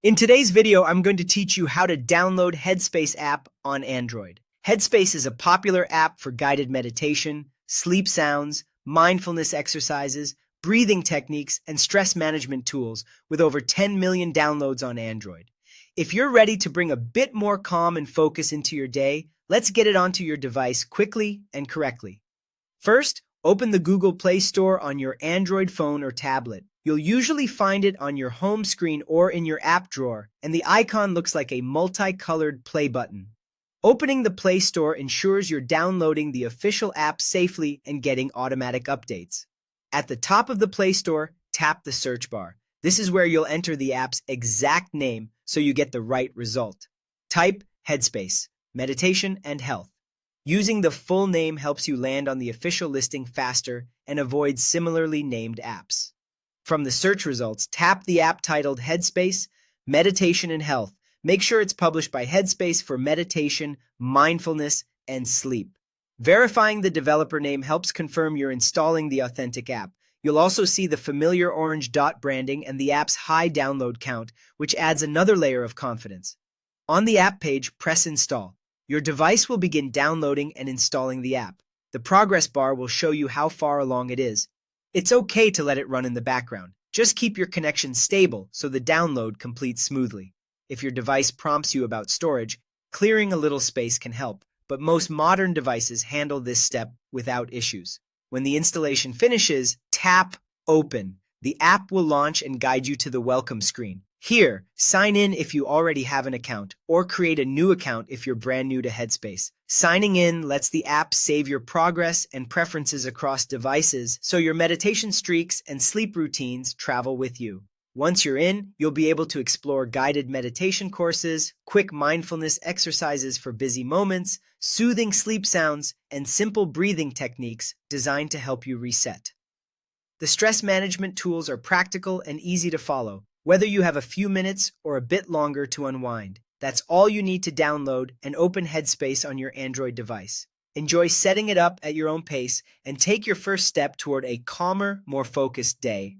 In today's video, I'm going to teach you how to download Headspace app on Android. Headspace is a popular app for guided meditation, sleep sounds, mindfulness exercises, breathing techniques, and stress management tools with over 10 million downloads on Android. If you're ready to bring a bit more calm and focus into your day, let's get it onto your device quickly and correctly. First, open the Google Play Store on your Android phone or tablet. You'll usually find it on your home screen or in your app drawer, and the icon looks like a multicolored play button. Opening the Play Store ensures you're downloading the official app safely and getting automatic updates. At the top of the Play Store, tap the search bar. This is where you'll enter the app's exact name so you get the right result. Type Headspace, Meditation and Health. Using the full name helps you land on the official listing faster and avoid similarly named apps. From the search results, tap the app titled Headspace, Meditation and Health. Make sure it's published by Headspace for meditation, mindfulness, and sleep. Verifying the developer name helps confirm you're installing the authentic app. You'll also see the familiar orange dot branding and the app's high download count, which adds another layer of confidence. On the app page, press Install. Your device will begin downloading and installing the app. The progress bar will show you how far along it is. It's okay to let it run in the background. Just keep your connection stable so the download completes smoothly. If your device prompts you about storage, clearing a little space can help, but most modern devices handle this step without issues. When the installation finishes, tap Open. The app will launch and guide you to the welcome screen. Here, sign in if you already have an account, or create a new account if you're brand new to Headspace. Signing in lets the app save your progress and preferences across devices, so your meditation streaks and sleep routines travel with you. Once you're in, you'll be able to explore guided meditation courses, quick mindfulness exercises for busy moments, soothing sleep sounds, and simple breathing techniques designed to help you reset. The stress management tools are practical and easy to follow, whether you have a few minutes or a bit longer to unwind. That's all you need to download and open Headspace on your Android device. Enjoy setting it up at your own pace and take your first step toward a calmer, more focused day.